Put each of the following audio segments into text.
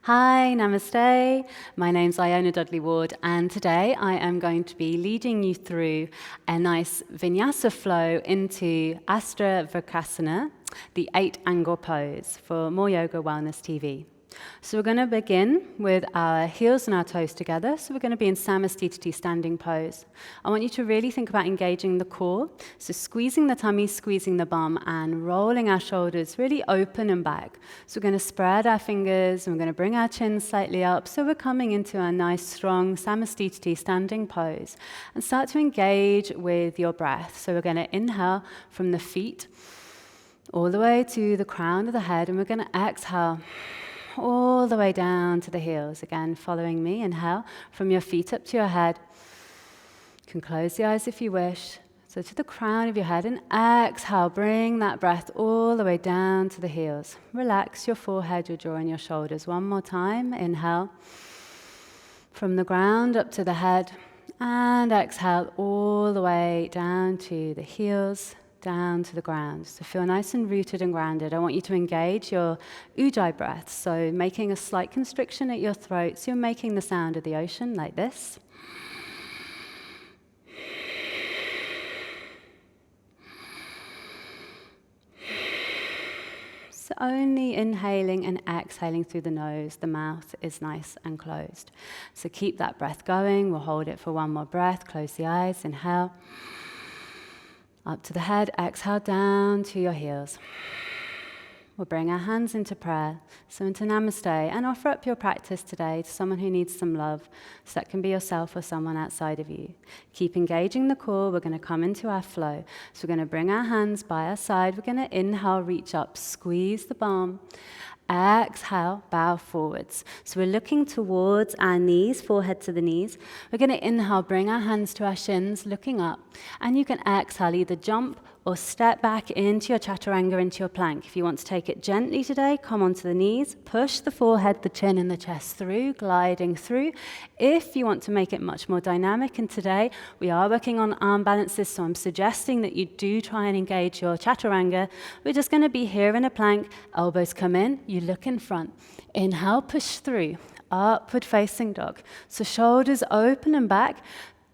Hi, namaste. My name's Iona Dudley-Ward, and today I am going to be leading you through a nice Vinyasa flow into Astavakrasana, the 8-angle pose for MoreYoga Wellness TV. So we're going to begin with our heels and our toes together. So we're going to be in Samastiti standing pose. I want you to really think about engaging the core. So squeezing the tummy, squeezing the bum, and rolling our shoulders really open and back. So we're going to spread our fingers, and we're going to bring our chin slightly up. So we're coming into a nice, strong Samastiti standing pose. And start to engage with your breath. So we're going to inhale from the feet all the way to the crown of the head, and we're going to exhale all the way down to the heels. Again, following me, inhale from your feet up to your head. You can close the eyes if you wish. So to the crown of your head, and exhale, bring that breath all the way down to the heels. Relax your forehead, your jaw, and your shoulders. One more time, inhale from the ground up to the head, and exhale all the way down to the heels, down to the ground. So feel nice and rooted and grounded. I want you to engage your ujjayi breath, so making a slight constriction at your throat, so you're making the sound of the ocean like this. So only inhaling and exhaling through the nose, the mouth is nice and closed. So keep that breath going. We'll hold it for one more breath. Close the eyes, inhale. Up to the head, exhale down to your heels. We'll bring our hands into prayer, so into Namaste, and offer up your practice today to someone who needs some love. So that can be yourself or someone outside of you. Keep engaging the core. We're going to come into our flow. So we're going to bring our hands by our side. We're going to inhale, reach up, squeeze the palm. Exhale, bow forwards. So we're looking towards our knees, forehead to the knees. We're going to inhale, bring our hands to our shins, looking up. And you can exhale, either jump or step back into your chaturanga, into your plank. If you want to take it gently today, come onto the knees, push the forehead, the chin, and the chest through, gliding through. If you want to make it much more dynamic, and today we are working on arm balances, so I'm suggesting that you do try and engage your chaturanga. We're just going to be here in a plank, elbows come in, you look in front. Inhale, push through, upward facing dog. So shoulders open and back.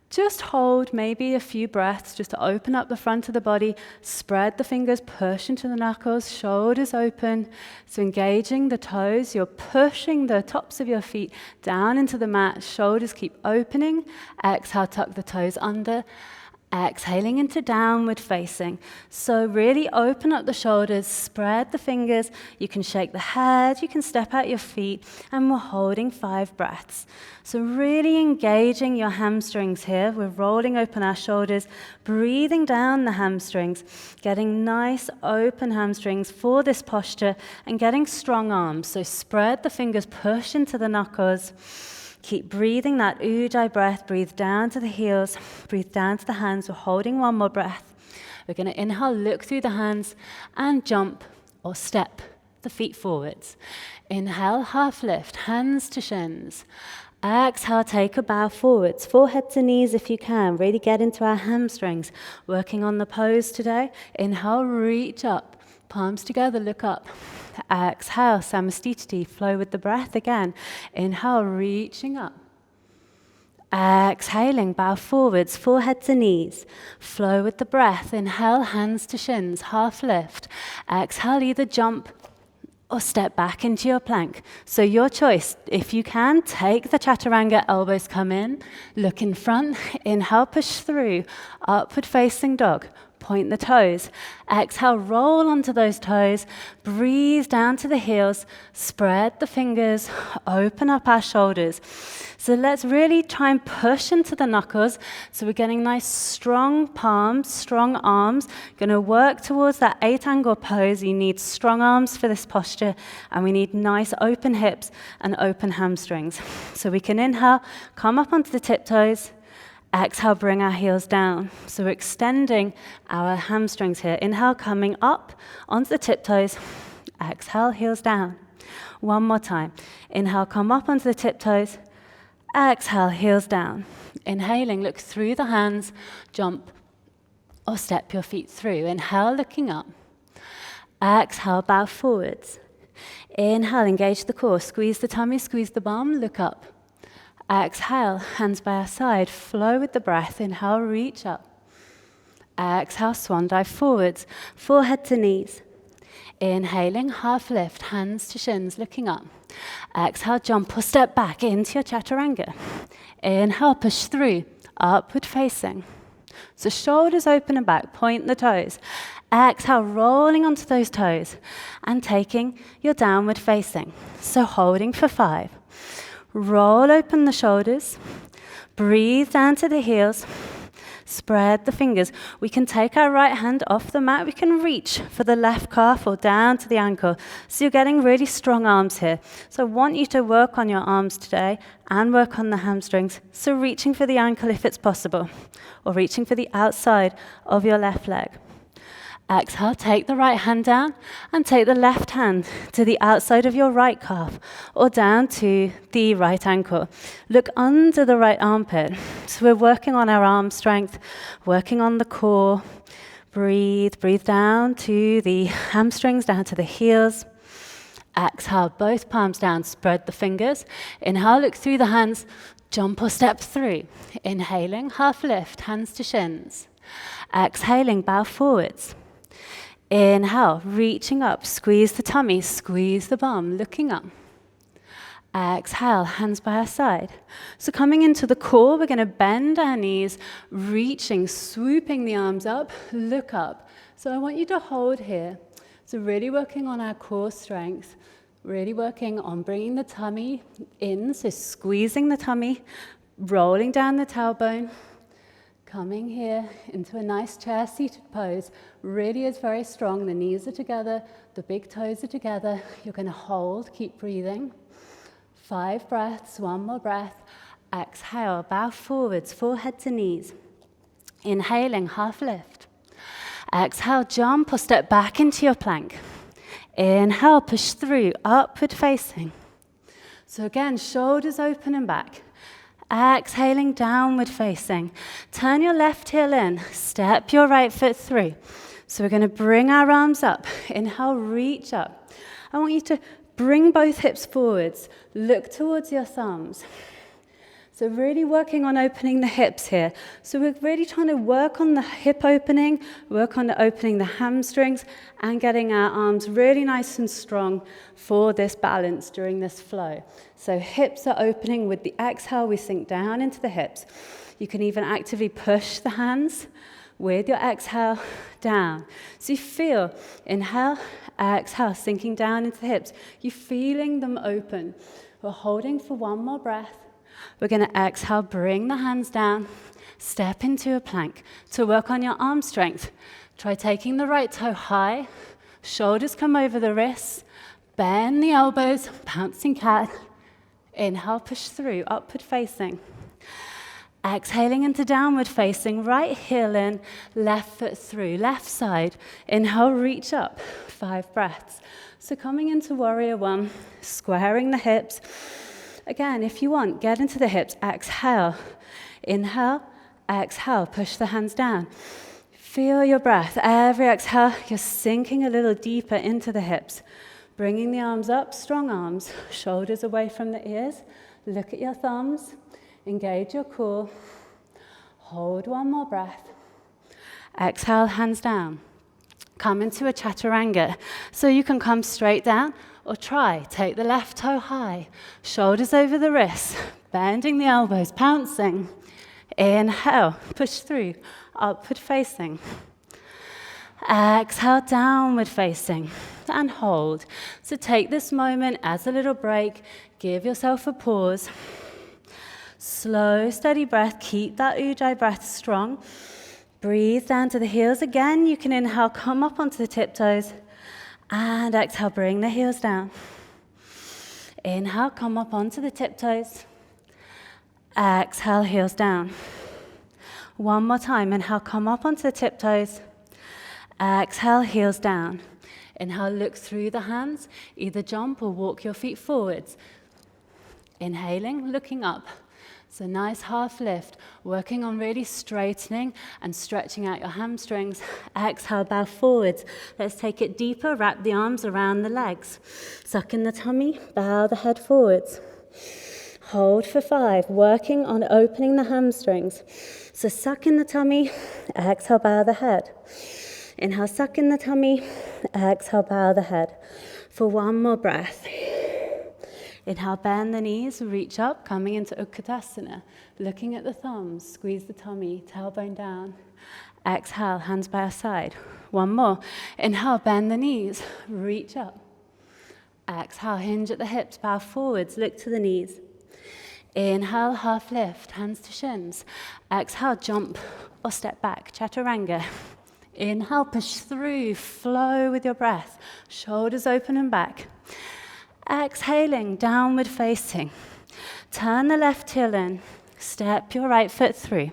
Just hold maybe a few breaths just to open up the front of the body. Spread the fingers, push into the knuckles, shoulders open. So engaging the toes, you're pushing the tops of your feet down into the mat. Shoulders keep opening. Exhale, tuck the toes under. Exhaling into downward facing. So really open up the shoulders, spread the fingers. You can shake the head, you can step out your feet, and we're holding 5 breaths. So really engaging your hamstrings here. We're rolling open our shoulders, breathing down the hamstrings, getting nice open hamstrings for this posture, and getting strong arms. So spread the fingers, push into the knuckles. Keep breathing that ujjayi breath. Breathe down to the heels. Breathe down to the hands. We're holding one more breath. We're going to inhale, look through the hands, and jump or step the feet forwards. Inhale, half lift, hands to shins. Exhale, take a bow forwards, forehead to knees if you can. Really get into our hamstrings. Working on the pose today. Inhale, reach up. Palms together, look up. Exhale, Samastiti, flow with the breath again. Inhale, reaching up. Exhaling, bow forwards, forehead to knees. Flow with the breath. Inhale, hands to shins, half lift. Exhale, either jump or step back into your plank. So your choice. If you can, take the chaturanga, elbows come in, look in front. Inhale, push through, upward facing dog. Point the toes. Exhale, roll onto those toes. Breathe down to the heels. Spread the fingers. Open up our shoulders. So let's really try and push into the knuckles. So we're getting nice strong palms, strong arms. Going to work towards that 8-angle pose. You need strong arms for this posture. And we need nice open hips and open hamstrings. So we can inhale, come up onto the tiptoes. Exhale, bring our heels down. So we're extending our hamstrings here. Inhale, coming up onto the tiptoes. Exhale, heels down. One more time. Inhale, come up onto the tiptoes. Exhale, heels down. Inhaling, look through the hands, jump or step your feet through. Inhale, looking up. Exhale, bow forwards. Inhale, engage the core. Squeeze the tummy, squeeze the bum, look up. Exhale, hands by our side. Flow with the breath. Inhale, reach up. Exhale, swan dive forwards. Forehead to knees. Inhaling, half lift, hands to shins, looking up. Exhale, jump or step back into your chaturanga. Inhale, push through, upward facing. So shoulders open and back, point the toes. Exhale, rolling onto those toes and taking your downward facing. So holding for 5. Roll open the shoulders. Breathe down to the heels. Spread the fingers. We can take our right hand off the mat. We can reach for the left calf or down to the ankle. So you're getting really strong arms here. So I want you to work on your arms today and work on the hamstrings. So reaching for the ankle if it's possible, or reaching for the outside of your left leg. Exhale, take the right hand down and take the left hand to the outside of your right calf or down to the right ankle. Look under the right armpit. So we're working on our arm strength, working on the core. Breathe down to the hamstrings, down to the heels. Exhale, both palms down, spread the fingers. Inhale, look through the hands, jump or step through. Inhaling, half lift, hands to shins. Exhaling, bow forwards. Inhale, reaching up, squeeze the tummy, squeeze the bum, looking up. Exhale, hands by our side. So coming into the core, we're going to bend our knees, reaching, swooping the arms up, look up. So I want you to hold here. So really working on our core strength, really working on bringing the tummy in, so squeezing the tummy, rolling down the tailbone. Coming here into a nice chair-seated pose. Really is very strong. The knees are together. The big toes are together. You're going to hold. Keep breathing. 5 breaths. 1 more breath. Exhale. Bow forwards. Forehead to knees. Inhaling. Half lift. Exhale. Jump or step back into your plank. Inhale. Push through. Upward facing. So again, shoulders open and back. Exhaling, downward facing. Turn your left heel in. Step your right foot through. So we're going to bring our arms up. Inhale, reach up. I want you to bring both hips forwards. Look towards your thumbs. So really working on opening the hips here. So we're really trying to work on the hip opening, work on opening the hamstrings, and getting our arms really nice and strong for this balance during this flow. So hips are opening. With the exhale, we sink down into the hips. You can even actively push the hands with your exhale down. So you feel, inhale, exhale, sinking down into the hips. You're feeling them open. We're holding for 1 more breath. We're going to exhale, bring the hands down, step into a plank. To work on your arm strength, try taking the right toe high, shoulders come over the wrists, bend the elbows, bouncing cat. Inhale, push through, upward facing. Exhaling into downward facing, right heel in, left foot through, left side. Inhale, reach up, 5 breaths. So coming into warrior 1, squaring the hips. Again, if you want, get into the hips. Exhale. Inhale. Exhale. Push the hands down. Feel your breath. Every exhale, you're sinking a little deeper into the hips. Bringing the arms up, strong arms. Shoulders away from the ears. Look at your thumbs. Engage your core. Hold 1 more breath. Exhale, hands down. Come into a chaturanga. So you can come straight down. Or try, take the left toe high, shoulders over the wrists, bending the elbows, pouncing. Inhale, push through, upward facing. Exhale, downward facing, and hold. So take this moment as a little break, give yourself a pause. Slow, steady breath, keep that ujjayi breath strong. Breathe down to the heels again. You can inhale, come up onto the tiptoes. And exhale, bring the heels down. Inhale, come up onto the tiptoes. Exhale, heels down. 1 more time. Inhale, come up onto the tiptoes. Exhale, heels down. Inhale, look through the hands. Either jump or walk your feet forwards. Inhaling, looking up. So nice half lift, working on really straightening and stretching out your hamstrings. Exhale, bow forwards. Let's take it deeper, wrap the arms around the legs. Suck in the tummy, bow the head forwards. Hold for 5, working on opening the hamstrings. So suck in the tummy, exhale, bow the head. Inhale, suck in the tummy, exhale, bow the head. For one more breath. Inhale, bend the knees, reach up, coming into Utkatasana. Looking at the thumbs, squeeze the tummy, tailbone down. Exhale, hands by our side. One more. Inhale, bend the knees, reach up. Exhale, hinge at the hips, bow forwards, look to the knees. Inhale, half lift, hands to shins. Exhale, jump or step back, chaturanga. Inhale, push through, flow with your breath. Shoulders open and back. Exhaling, downward facing. Turn the left heel in. Step your right foot through.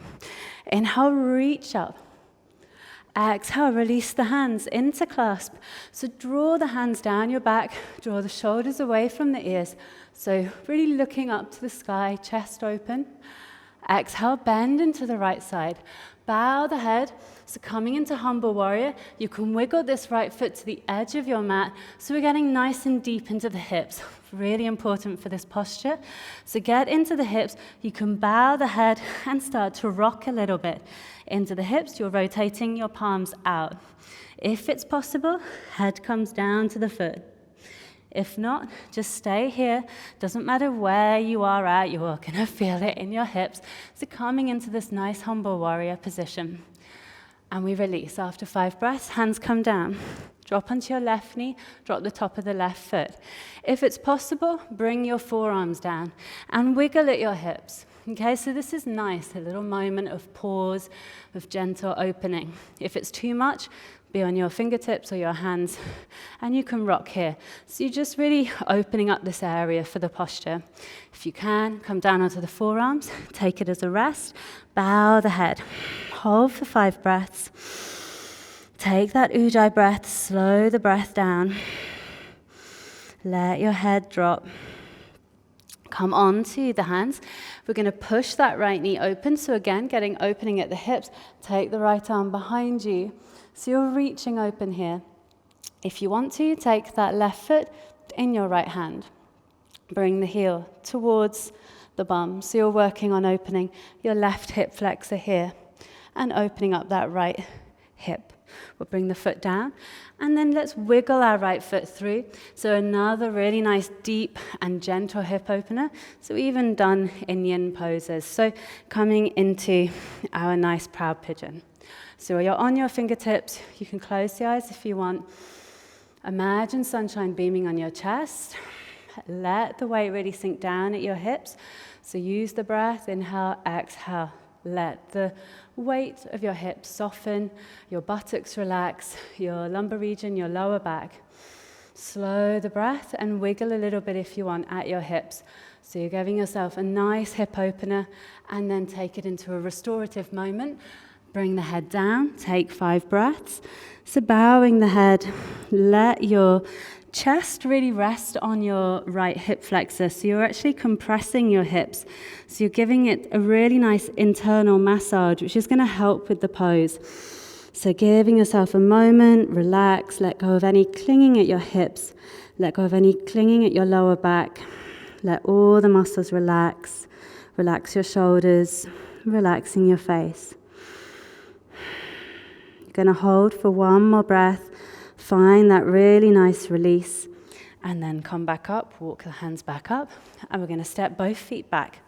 Inhale, reach up. Exhale, release the hands into clasp. So draw the hands down your back, draw the shoulders away from the ears. So really looking up to the sky, chest open. Exhale, bend into the right side. Bow the head. So coming into humble warrior, you can wiggle this right foot to the edge of your mat. So we're getting nice and deep into the hips. Really important for this posture. So get into the hips. You can bow the head and start to rock a little bit. Into the hips, you're rotating your palms out. If it's possible, head comes down to the foot. If not, just stay here. Doesn't matter where you are at, you're going to feel it in your hips. So coming into this nice humble warrior position. And we release. After 5 breaths, hands come down. Drop onto your left knee, drop the top of the left foot. If it's possible, bring your forearms down and wiggle at your hips. Okay, so this is nice, a little moment of pause, of gentle opening. If it's too much, be on your fingertips or your hands, and you can rock here. So you're just really opening up this area for the posture. If you can, come down onto the forearms, take it as a rest, bow the head, hold for 5 breaths. Take that Ujjayi breath, slow the breath down. Let your head drop. Come onto the hands. We're going to push that right knee open. So again, getting opening at the hips. Take the right arm behind you. So you're reaching open here. If you want to, take that left foot in your right hand. Bring the heel towards the bum. So you're working on opening your left hip flexor here and opening up that right hip. We'll bring the foot down, and then let's wiggle our right foot through. So another really nice, deep and gentle hip opener. So even done in yin poses. So coming into our nice proud pigeon. So you're on your fingertips. You can close the eyes if you want. Imagine sunshine beaming on your chest. Let the weight really sink down at your hips. So use the breath, inhale, exhale. Let the weight of your hips soften, your buttocks relax, your lumbar region, your lower back. Slow the breath and wiggle a little bit if you want at your hips. So you're giving yourself a nice hip opener, and then take it into a restorative moment. Bring the head down, take 5 breaths. So bowing the head, let your chest really rest on your right hip flexor. So you're actually compressing your hips. So you're giving it a really nice internal massage, which is going to help with the pose. So giving yourself a moment, relax, let go of any clinging at your hips, let go of any clinging at your lower back. Let all the muscles relax. Relax your shoulders, relaxing your face. You're going to hold for one more breath. Find that really nice release, and then come back up, walk the hands back up, and we're going to step both feet back.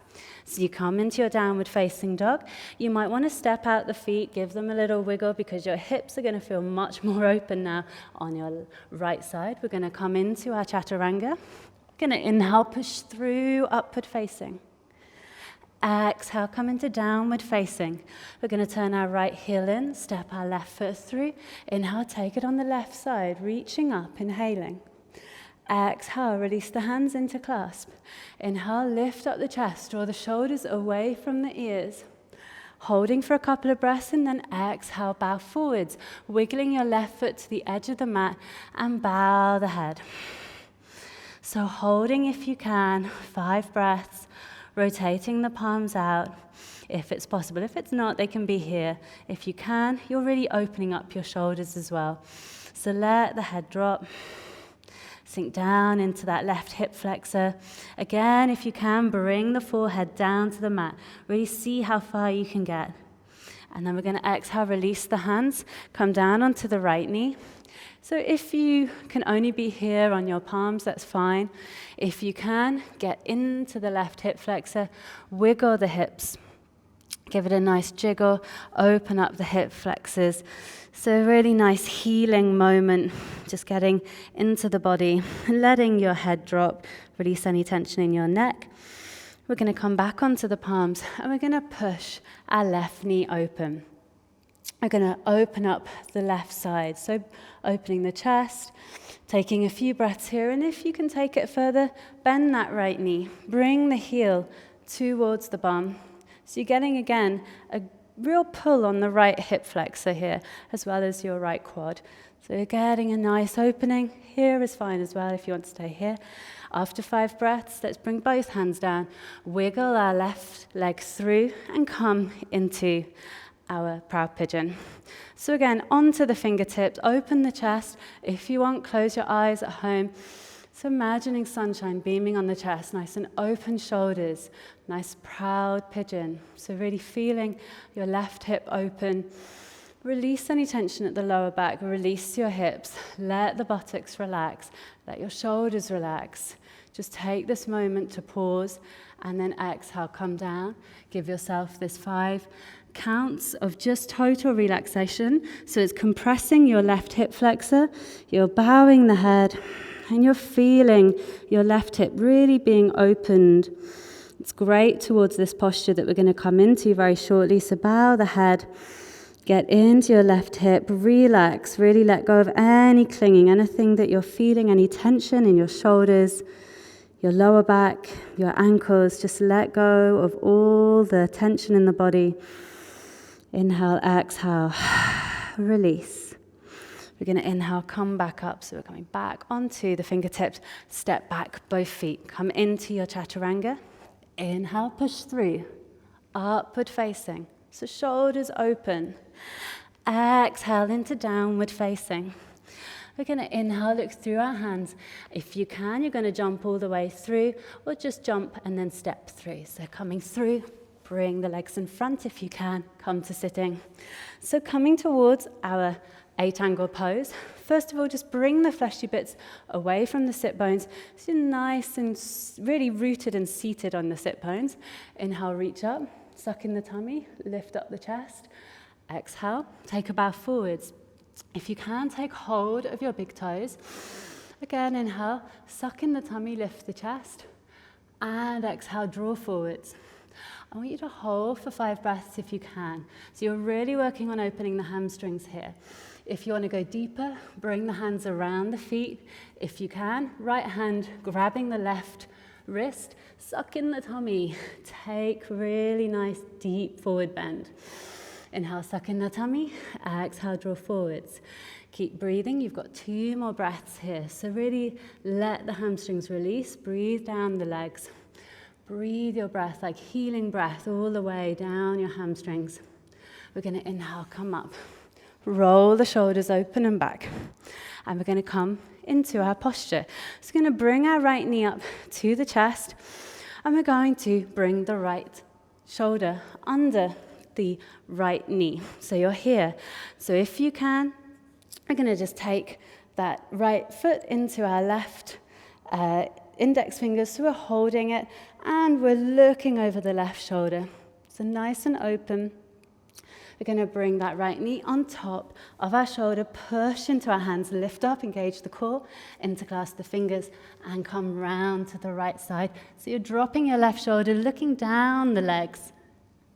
So you come into your downward facing dog. You might want to step out the feet, give them a little wiggle, because your hips are going to feel much more open now on your right side. We're going to come into our chaturanga. We're going to inhale, push through, upward facing. Exhale, come into downward facing. We're going to turn our right heel in, step our left foot through. Inhale, take it on the left side, reaching up, inhaling. Exhale, release the hands into clasp. Inhale, lift up the chest, draw the shoulders away from the ears. Holding for a couple of breaths, and then exhale, bow forwards, wiggling your left foot to the edge of the mat, and bow the head. So holding if you can, 5 breaths. rotating the palms out if it's possible. If it's not, they can be here. If you can, you're really opening up your shoulders as well. So let the head drop. Sink down into that left hip flexor. Again, if you can, bring the forehead down to the mat. Really see how far you can get. And then we're going to exhale, release the hands, come down onto the right knee. So if you can only be here on your palms, that's fine. If you can, get into the left hip flexor, wiggle the hips. Give it a nice jiggle, open up the hip flexors. So a really nice healing moment, just getting into the body, letting your head drop, release any tension in your neck. We're going to come back onto the palms and we're going to push our left knee open. We're going to open up the left side, so opening the chest, taking a few breaths here, and if you can take it further, bend that right knee, bring the heel towards the bum. So you're getting, again, a real pull on the right hip flexor here, as well as your right quad. So you're getting a nice opening. Here is fine as well if you want to stay here. After 5 breaths, let's bring both hands down, wiggle our left leg through, and come into our proud pigeon. So again, onto the fingertips, open the chest. If you want, close your eyes at home. So imagining sunshine beaming on the chest, nice and open shoulders, nice proud pigeon. So really feeling your left hip open. Release any tension at the lower back, release your hips, let the buttocks relax, let your shoulders relax. Just take this moment to pause and then exhale, come down. Give yourself this 5 counts of just total relaxation. So it's compressing your left hip flexor, you're bowing the head, and you're feeling your left hip really being opened. It's great towards this posture that we're going to come into very shortly. So bow the head, get into your left hip, relax, really let go of any clinging, anything that you're feeling, any tension in your shoulders, your lower back, your ankles. Just let go of all the tension in the body. Inhale, exhale, release. We're going to inhale, come back up. So we're coming back onto the fingertips. Step back, both feet. Come into your chaturanga. Inhale, push through. Upward facing. So shoulders open. Exhale into downward facing. We're going to inhale, look through our hands. If you can, you're going to jump all the way through, or just jump and then step through. So coming through, bring the legs in front if you can. Come to sitting. So coming towards our 8-angle pose. First of all, just bring the fleshy bits away from the sit bones. So you're nice and really rooted and seated on the sit bones. Inhale, reach up, suck in the tummy, lift up the chest. Exhale, take a bow forwards. If you can, take hold of your big toes. Again, inhale, suck in the tummy, lift the chest. And exhale, draw forwards. I want you to hold for 5 breaths if you can. So you're really working on opening the hamstrings here. If you want to go deeper, bring the hands around the feet. If you can, right hand grabbing the left wrist, suck in the tummy. Take really nice deep forward bend. Inhale, suck in the tummy. Exhale, draw forwards. Keep breathing. You've got 2 more breaths here. So really let the hamstrings release. Breathe down the legs. Breathe your breath like healing breath all the way down your hamstrings. We're going to inhale, come up. Roll the shoulders open and back. And we're going to come into our posture. So we're going to bring our right knee up to the chest. And we're going to bring the right shoulder under the right knee. So you're here. So if you can, we're going to just take that right foot into our left index fingers. So we're holding it and we're looking over the left shoulder. So nice and open. We're going to bring that right knee on top of our shoulder, push into our hands, lift up, engage the core, interclasp the fingers, and come round to the right side. So you're dropping your left shoulder, looking down the legs,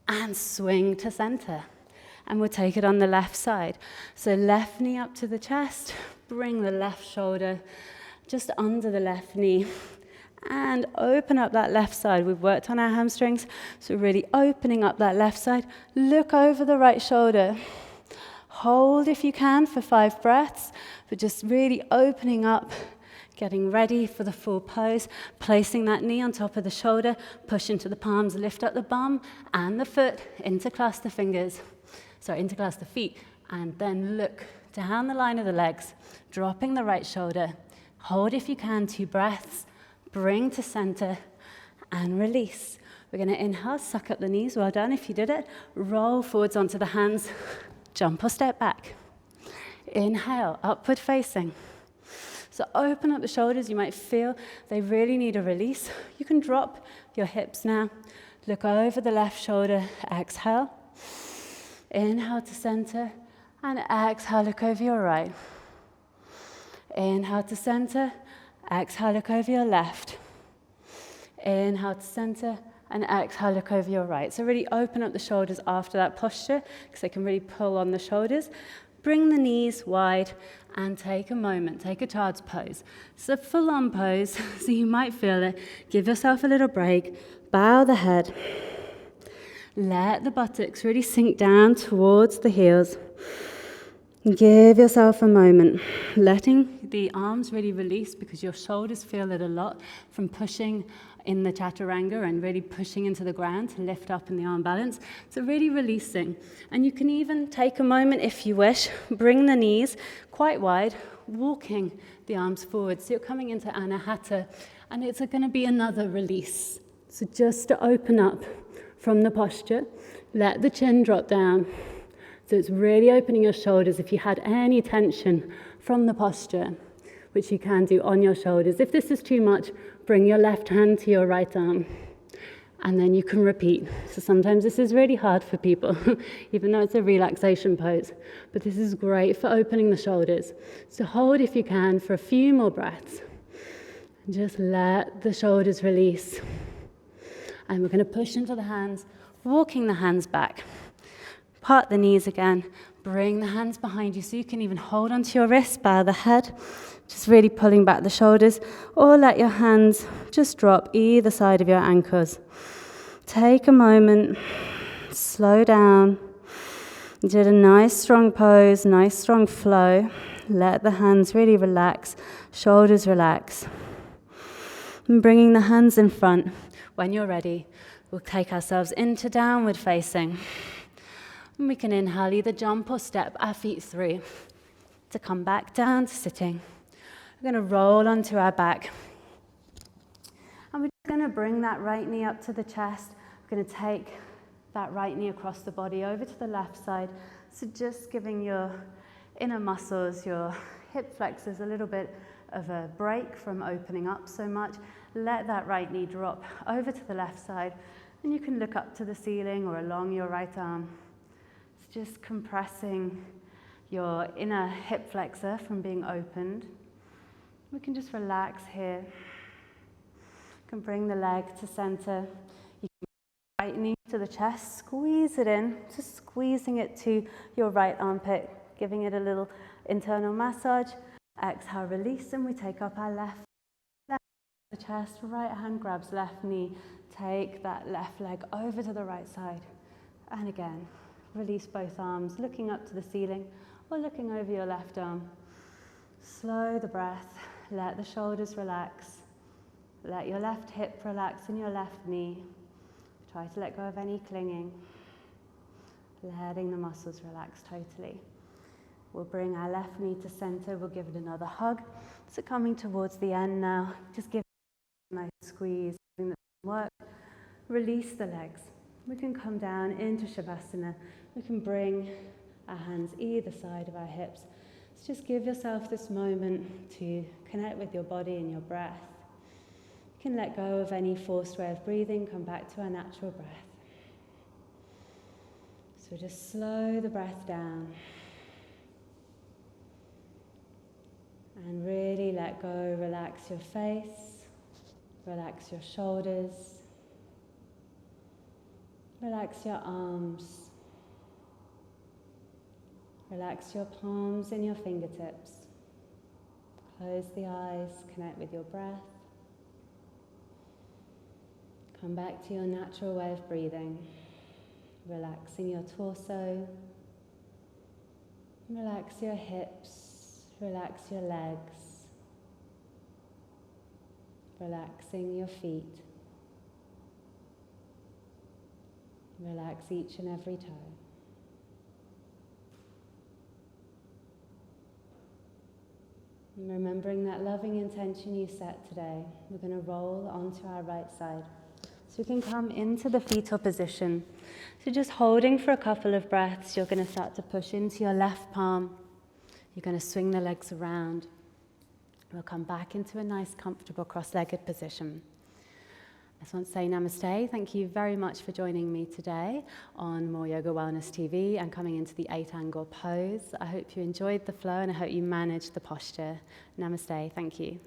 and swing to center. And we'll take it on the left side. So left knee up to the chest, bring the left shoulder just under the left knee, and open up that left side. We've worked on our hamstrings, so really opening up that left side. Look over the right shoulder. Hold if you can for 5 breaths, but just really opening up, Getting ready for the full pose, placing that knee on top of the shoulder, push into the palms, lift up the bum and the foot, interclasp the fingers, interclasp the feet, and then look down the line of the legs, dropping the right shoulder. Hold if you can, 2 breaths, bring to center, and release. We're going to inhale, suck up the knees, well done if you did it. Roll forwards onto the hands, jump or step back. Inhale, upward facing. So open up the shoulders, you might feel they really need a release. You can drop your hips now. Look over the left shoulder, exhale. Inhale to center, and exhale, look over your right. Inhale to center, exhale, look over your left. Inhale to center, and exhale, look over your right. So really open up the shoulders after that posture, because they can really pull on the shoulders. Bring the knees wide, and take a moment, take a child's pose. It's a full-on pose, so you might feel it. Give yourself a little break, bow the head. Let the buttocks really sink down towards the heels. Give yourself a moment, letting the arms really release because your shoulders feel it a lot from pushing in the chaturanga and really pushing into the ground to lift up in the arm balance. So really releasing. And you can even take a moment if you wish, bring the knees quite wide, walking the arms forward. So you're coming into Anahata, and it's going to be another release. So just to open up from the posture, let the chin drop down. So it's really opening your shoulders if you had any tension from the posture, which you can do on your shoulders. If this is too much, bring your left hand to your right arm, and then you can repeat. So sometimes this is really hard for people, even though it's a relaxation pose, but this is great for opening the shoulders. So hold if you can for a few more breaths. Just let the shoulders release. And we're going to push into the hands, walking the hands back. Part the knees again, bring the hands behind you so you can even hold onto your wrists, bow the head, just really pulling back the shoulders, or let your hands just drop either side of your ankles. Take a moment, slow down. You did a nice strong pose, nice strong flow. Let the hands really relax, shoulders relax. And bringing the hands in front. When you're ready, we'll take ourselves into downward facing. And we can inhale, either jump or step our feet through to come back down to sitting. We're going to roll onto our back. And we're just going to bring that right knee up to the chest. We're going to take that right knee across the body over to the left side. So just giving your inner muscles, your hip flexors a little bit of a break from opening up so much. Let that right knee drop over to the left side. And you can look up to the ceiling or along your right arm. Just compressing your inner hip flexor from being opened. We can just relax here. You can bring the leg to center. You can bring the right knee to the chest, squeeze it in, just squeezing it to your right armpit, giving it a little internal massage. Exhale, release, and we take up our left to the chest. Right hand grabs left knee. Take that left leg over to the right side. And again. Release both arms, looking up to the ceiling or looking over your left arm. Slow the breath, let the shoulders relax. Let your left hip relax in your left knee. Try to let go of any clinging. Letting the muscles relax totally. We'll bring our left knee to center, we'll give it another hug. So coming towards the end now, just give it a nice squeeze, giving it some work. Release the legs. We can come down into Shavasana. We can bring our hands either side of our hips. So just give yourself this moment to connect with your body and your breath. You can let go of any forced way of breathing, come back to our natural breath. So just slow the breath down. And really let go, relax your face, relax your shoulders. Relax your arms. Relax your palms and your fingertips. Close the eyes, connect with your breath. Come back to your natural way of breathing. Relaxing your torso. Relax your hips. Relax your legs. relaxing your feet. Relax each and every toe. And remembering that loving intention you set today, we're going to roll onto our right side. So we can come into the fetal position. So just holding for a couple of breaths, you're going to start to push into your left palm. You're going to swing the legs around. We'll come back into a nice, comfortable cross-legged position. I just want to say namaste. Thank you very much for joining me today on MoreYoga Wellness TV and coming into the 8-angle pose. I hope you enjoyed the flow and I hope you managed the posture. Namaste. Thank you.